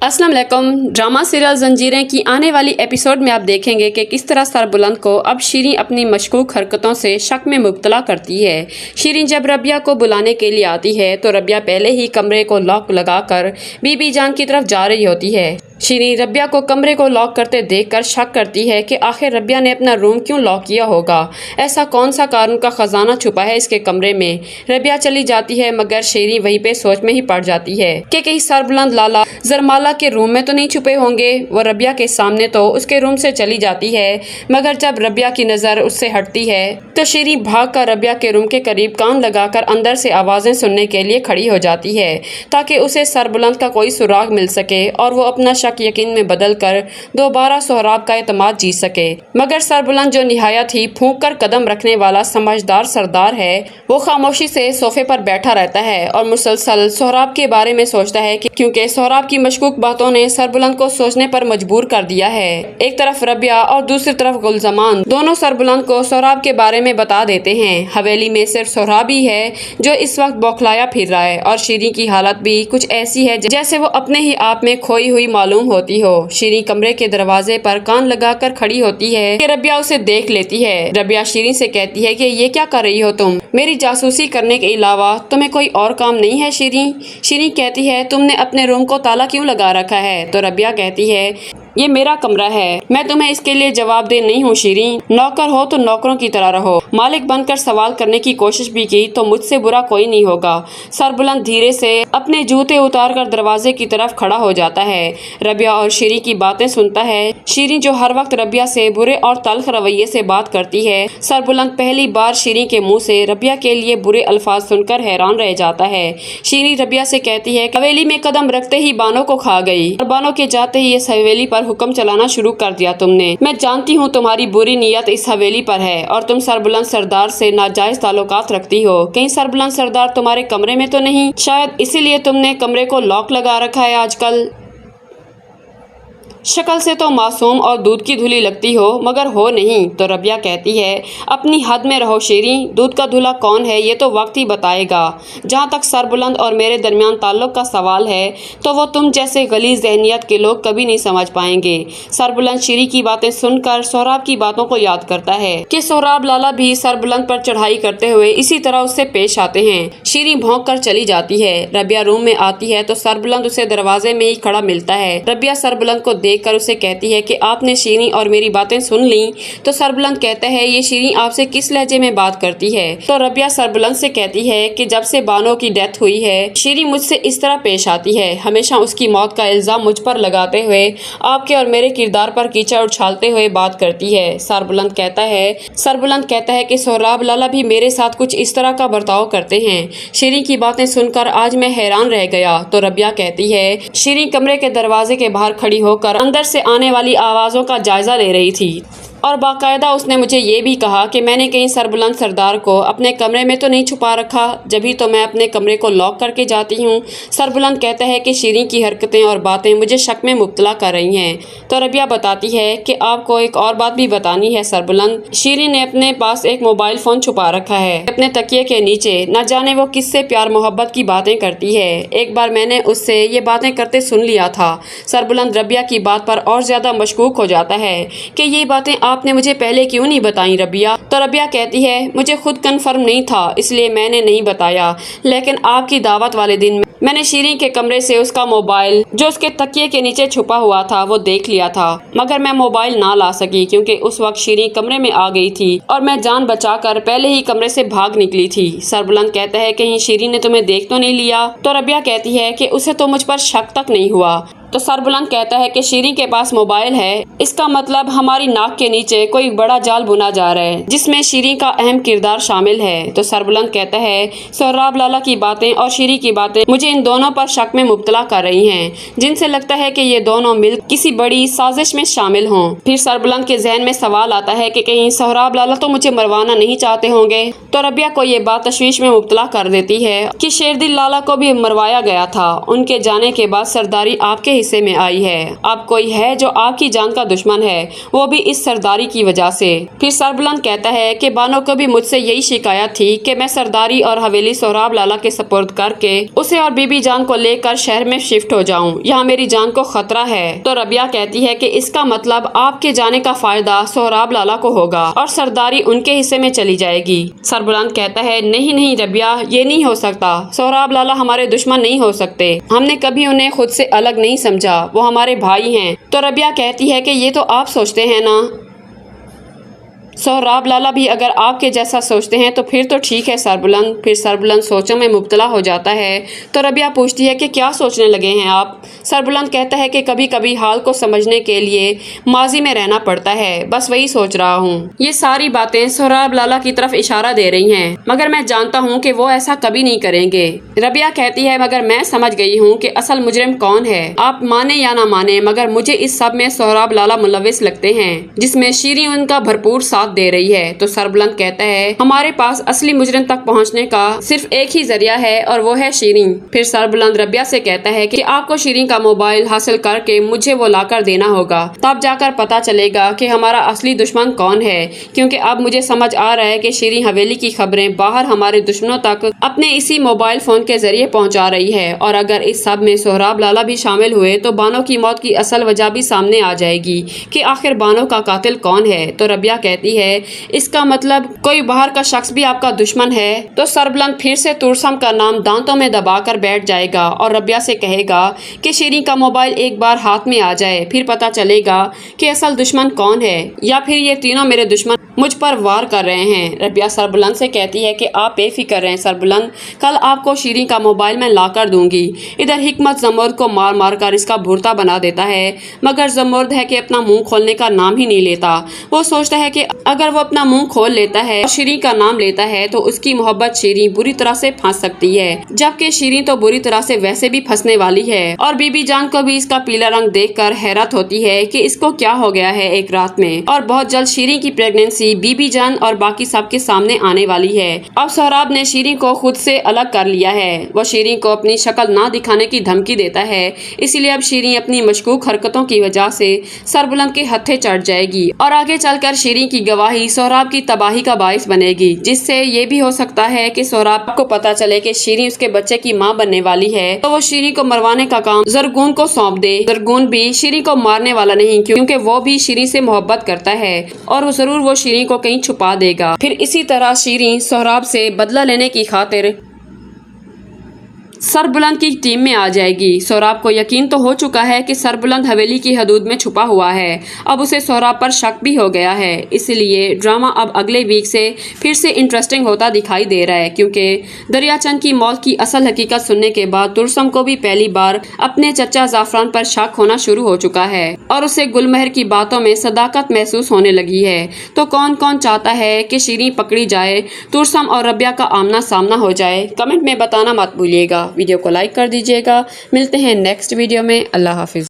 अस्सलाम वालेकुम। Drama serial जंजीरें की आने वाली एपिसोड में आप देखेंगे कि किस तरह सरबुलंद को अब शीरीं अपनी मशकूक हरकतों से शक में मुब्तला करती है। शीरीं जब रबिया को बुलाने के लिए आती है तो रबिया पहले ही कमरे को लॉक लगाकर बीबी जान की तरफ जा रही होती है। शीरीं रबिया को कमरे को लॉक करते देखकर शक करती है कि आखिर रबिया ने अपना रूम क्यों लॉक किया होगा। ऐसा कौन सा कानून का खजाना छुपा है इसके कमरे में। रबिया चली जाती है मगर शीरीं वहीं पे सोच में ही पड़ जाती है कि कहीं सरबुलंद लाला जरमाला के रूम में तो नहीं छुपे होंगे। वो रबिया के सामने तो उसके रूम से चली जाती है मगर जब रबिया की नजर उससे हटती है तो शीरीं भाग कर रबिया के रूम के करीब कान लगाकर अंदर से आवाजें सुनने के लिए खड़ी हो जाती है ताकि उसे सरबुलंद का कोई सुराग मिल सके और वो अपना यकीन में बदल कर दोबारा सोहराब का एतमाद जीत सके। मगर सरबुलंद जो निहायत ही फूंक कर कदम रखने वाला समझदार सरदार है वो खामोशी से सोफे पर बैठा रहता है और मुसलसल सोहराब के बारे में सोचता है क्योंकि सोहराब की मशकूक बातों ने सरबुलंद को सोचने पर मजबूर कर दिया है। एक तरफ रबिया और दूसरी तरफ गुलजमान दोनों सरबुलंद को सोहराब के बारे में बता देते हैं। हवेली में सिर्फ सोहराब ही है जो इस वक्त बौखलाया फिर रहा है और शीरीं की हालत भी कुछ ऐसी है जैसे वो अपने ही आप में खोई हुई मालूम होती हो। शीरीं कमरे के दरवाजे पर कान लगाकर खड़ी होती है कि रबिया उसे देख लेती है। रबिया शीरीं से कहती है कि ये क्या कर रही हो तुम, मेरी जासूसी करने के अलावा तुम्हें कोई और काम नहीं है शीरीं। शीरीं कहती है तुमने अपने रूम को ताला क्यों लगा रखा है। तो रबिया कहती है ये मेरा कमरा है, मैं तुम्हें इसके लिए जवाबदेह नहीं हूँ शीरीं। नौकर हो तो नौकरों की तरह रहो। मालिक बनकर सवाल करने की कोशिश भी की तो मुझसे बुरा कोई नहीं होगा। सरबुलंद धीरे से अपने जूते उतार कर दरवाजे की तरफ खड़ा हो जाता है। रबिया और शीरीं की बातें सुनता है। शीरीं जो हर वक्त रबिया से बुरे और तल्ख रवैये से बात करती है, सरबुलंद पहली बार शीरीं के मुंह से रबिया के लिए बुरे अल्फाज सुनकर हैरान रह जाता है। शीरीं रबिया से कहती है हवेली में कदम रखते ही बानो को खा गई और बानो के जाते ही इस हवेली पर हुक्म चलाना शुरू कर दिया तुमने। मैं जानती हूँ तुम्हारी बुरी नीयत इस हवेली पर है और तुम सरबुलंद सरदार से नाजायज ताल्लुकात रखती हो। कहीं सरबुलंद सरदार तुम्हारे कमरे में तो नहीं, शायद इसीलिए तुमने कमरे को लॉक लगा रखा है आजकल। शक्ल से तो मासूम और दूध की धुली लगती हो मगर हो नहीं। तो रबिया कहती है अपनी हद में रहो शीरीं, दूध का धुला कौन है ये तो वक्त ही बताएगा। जहाँ तक सरबुलंद और मेरे दरमियान ताल्लुक का सवाल है तो वो तुम जैसे गलीज जहनियत के लोग कभी नहीं समझ पाएंगे। सरबुलंद शीरीं की बातें सुनकर सोहराब की बातों को याद करता है कि सोहराब लाला भी सरबुलंद पर चढ़ाई करते हुए इसी तरह उससे पेश आते हैं। शीरीं भौंक कर चली जाती है। रबिया रूम में आती है तो सरबुलंद उसे दरवाजे में ही खड़ा मिलता है। रबिया सरबुलंद को देखकर उसे कहती है कि आपने शीरीं और मेरी बातें सुन ली। तो सरबुलंद कहता है ये शीरीं आपसे किस लहजे में बात करती है। तो रबिया सरबुलंद से कहती है कि जब से बानो की डेथ हुई है शीरीं मुझसे इस तरह पेश आती है, हमेशा उसकी मौत का इल्जाम मुझ पर लगाते हुए आपके और मेरे किरदार पर कीचड़ उछालते हुए बात करती है। सरबुलंद कहता है कि सोहराब लाला भी मेरे साथ कुछ इस तरह का बर्ताव करते हैं। शीरीं की बातें सुनकर आज मैं हैरान रह गया। तो रबिया कहती है शीरीं कमरे के दरवाजे के बाहर खड़ी होकर अंदर से आने वाली आवाज़ों का जायजा ले रही थी और बाकायदा उसने मुझे ये भी कहा कि मैंने कहीं सरबुलंद सरदार को अपने कमरे में तो नहीं छुपा रखा, जभी तो मैं अपने कमरे को लॉक करके जाती हूँ। सरबुलंद कहता है कि शीरीं की हरकतें और बातें मुझे शक में मुब्तला कर रही हैं। तो रबिया बताती है कि आपको एक और बात भी बतानी है सरबुलंद। शीरीं ने अपने पास एक मोबाइल फ़ोन छुपा रखा है अपने तकिए के नीचे। न जाने वो किससे प्यार मोहब्बत की बातें करती है। एक बार मैंने उससे ये बातें करते सुन लिया था। सरबुलंद रबिया की बात पर और ज़्यादा मशकूक हो जाता है कि ये बातें आपने मुझे पहले क्यों नहीं बताई रबिया। तो रबिया कहती है मुझे खुद कन्फर्म नहीं था इसलिए मैंने नहीं बताया, लेकिन आपकी दावत वाले दिन मैंने शीरीं के कमरे से उसका मोबाइल जो उसके तकिए के नीचे छुपा हुआ था वो देख लिया था, मगर मैं मोबाइल ना ला सकी क्योंकि उस वक्त शीरीं कमरे में आ गई थी और मैं जान बचाकर पहले ही कमरे से भाग निकली थी। सरबुलंद कहता है कहीं शीरीं ने तुम्हें देख तो नहीं लिया। तो रबिया कहती है कि उसे तो मुझ पर शक तक नहीं हुआ। तो सरबुलंद कहता है कि शीरीं के पास मोबाइल है, इसका मतलब हमारी नाक के नीचे कोई बड़ा जाल बुना जा रहा है जिसमें शीरीं का अहम किरदार शामिल है। तो सरबुलंद कहता है सोहराब लाला की बातें और शीरीं की बातें मुझे इन दोनों पर शक में मुब्तला कर रही हैं, जिनसे लगता है कि ये दोनों मिल किसी बड़ी साजिश में शामिल हों। फिर सरबुलंद के जहन में सवाल आता है कि कहीं सोहराब लाला तो मुझे मरवाना नहीं चाहते होंगे। तो रबिया को ये बात तशवीश में मुब्तला कर देती है कि शेरदिल लाला को भी मरवाया गया था। उनके जाने के बाद सरदारी आपके حصے میں آئی ہے۔ اب کوئی ہے جو آپ کی جان کا دشمن ہے، وہ بھی اس سرداری کی وجہ سے۔ پھر سربلند کہتا ہے کہ بانو کو بھی مجھ سے یہی شکایت تھی کہ میں سرداری اور حویلی سہراب لالا کے سپرد کر کے اسے اور بی بی جان کو لے کر شہر میں شفٹ ہو جاؤں، یہاں میری جان کو خطرہ ہے۔ تو ربیہ کہتی ہے کہ اس کا مطلب آپ کے جانے کا فائدہ سہراب لالا کو ہوگا اور سرداری ان کے حصے میں چلی جائے گی۔ سربلند کہتا ہے نہیں نہیں ربیہ، یہ نہیں ہو سکتا، سہراب لالا ہمارے دشمن نہیں ہو سکتے، ہم نے کبھی انہیں خود سے الگ نہیں سمجھا، وہ ہمارے بھائی ہیں۔ تو ربیہ کہتی ہے کہ یہ تو آپ سوچتے ہیں نا، سہراب لالا بھی اگر آپ کے جیسا سوچتے ہیں تو پھر تو ٹھیک ہے سربلند۔ پھر سربلند سوچوں میں مبتلا ہو جاتا ہے تو ربیہ پوچھتی ہے کہ کیا سوچنے لگے ہیں آپ؟ سربلند کہتا ہے کہ کبھی کبھی حال کو سمجھنے کے لیے ماضی میں رہنا پڑتا ہے، بس وہی سوچ رہا ہوں۔ یہ ساری باتیں سہراب لالا کی طرف اشارہ دے رہی ہیں، مگر میں جانتا ہوں کہ وہ ایسا کبھی نہیں کریں گے۔ ربیہ کہتی ہے مگر میں سمجھ گئی ہوں کہ اصل مجرم کون ہے، آپ مانے یا نہ مانے مگر مجھے اس سب میں سہراب لالا ملوث لگتے ہیں، جس میں شیریں ان کا بھرپور ساتھ دے رہی ہے۔ تو سربلند کہتا ہے ہمارے پاس اصلی مجرم تک پہنچنے کا صرف ایک ہی ذریعہ ہے اور وہ ہے شیریں۔ پھر سربلند ربیہ سے کہتا ہے کہ آپ کو شیریں کا موبائل حاصل کر کے مجھے وہ لا کر دینا ہوگا، تب جا کر پتا چلے گا کہ ہمارا اصلی دشمن کون ہے، کیونکہ اب مجھے سمجھ آ رہا ہے کہ شیریں حویلی کی خبریں باہر ہمارے دشمنوں تک اپنے اسی موبائل فون کے ذریعے پہنچا رہی ہے، اور اگر اس سب میں سہراب لالا بھی شامل ہوئے تو بانو کی موت کی اصل وجہ بھی سامنے آ جائے گی کہ آخر بانو کا قاتل کون ہے۔ تو ربیہ کہتی ہے اس کا مطلب کوئی باہر کا شخص بھی آپ کا دشمن ہے۔ تو سربلند پھر سے تورسم کا نام دانتوں میں دبا کر بیٹھ جائے گا اور ربیہ سے کہے گا کہ شیریں کا موبائل ایک بار ہاتھ میں آ جائے، پھر پتا چلے گا کہ اصل دشمن کون ہے، یا پھر یہ تینوں میرے دشمن مجھ پر وار کر رہے ہیں۔ ربیہ سربلند سے کہتی ہے کہ آپ بے فکر رہیں سربلند، کل آپ کو شیریں کا موبائل میں لا کر دوں گی۔ ادھر حکمت زمرد کو مار مار کر اس کا بھورتا بنا دیتا ہے، مگر زمرد ہے کہ اپنا منہ کھولنے کا نام ہی نہیں لیتا۔ وہ سوچتا ہے کہ اگر وہ اپنا منہ کھول لیتا ہے اور شیریں کا نام لیتا ہے تو اس کی محبت شیریں بری طرح سے پھنس سکتی ہے، جبکہ شیریں تو بری طرح سے ویسے بھی پھنسنے والی ہے۔ اور بی بی جان کو بھی اس کا پیلا رنگ دیکھ کر حیرت ہوتی ہے کہ اس کو کیا ہو گیا ہے ایک رات میں، اور بہت جلد شیریں کی پریگننسی بی بی جان اور باقی سب کے سامنے آنے والی ہے۔ اب سہراب نے شیریں کو خود سے الگ کر لیا ہے، وہ شیریں کو اپنی شکل نہ دکھانے کی دھمکی دیتا ہے، اسی لیے اب شیریں اپنی مشکوک حرکتوں کی وجہ سے سربلند کے ہتھے چڑھ جائے گی، اور آگے چل کر شیریں کی گواہی سہراب کی تباہی کا باعث بنے گی، جس سے یہ بھی ہو سکتا ہے کہ سہراب کو پتا چلے کہ شیریں اس کے بچے کی ماں بننے والی ہے، تو وہ شیریں کو مروانے کا کام زرگون کو سونپ دے۔ زرگون بھی شیریں کو مارنے والا نہیں، کیونکہ وہ بھی شیریں سے محبت کرتا ہے اور ضرور وہ شیریں کو کہیں چھپا دے گا۔ پھر اسی طرح شیریں سہراب سے بدلہ لینے کی خاطر سربلند کی ٹیم میں آ جائے گی۔ سہراب کو یقین تو ہو چکا ہے کہ سربلند حویلی کی حدود میں چھپا ہوا ہے، اب اسے سہراب پر شک بھی ہو گیا ہے، اس لیے ڈرامہ اب اگلے ویک سے پھر سے انٹرسٹنگ ہوتا دکھائی دے رہا ہے، کیونکہ دریا چند کی موت کی اصل حقیقت سننے کے بعد تورسم کو بھی پہلی بار اپنے چچا زعفران پر شک ہونا شروع ہو چکا ہے، اور اسے گلمہر کی باتوں میں صداقت محسوس ہونے لگی ہے۔ تو کون کون چاہتا ہے کہ شیریں پکڑی جائے، تورسم اور ربیہ کا آمنا سامنا ہو جائے؟ کمنٹ میں بتانا مت بھولیے گا۔ ویڈیو کو لائک کر دیجیے گا۔ ملتے ہیں نیکسٹ ویڈیو میں۔ اللہ حافظ۔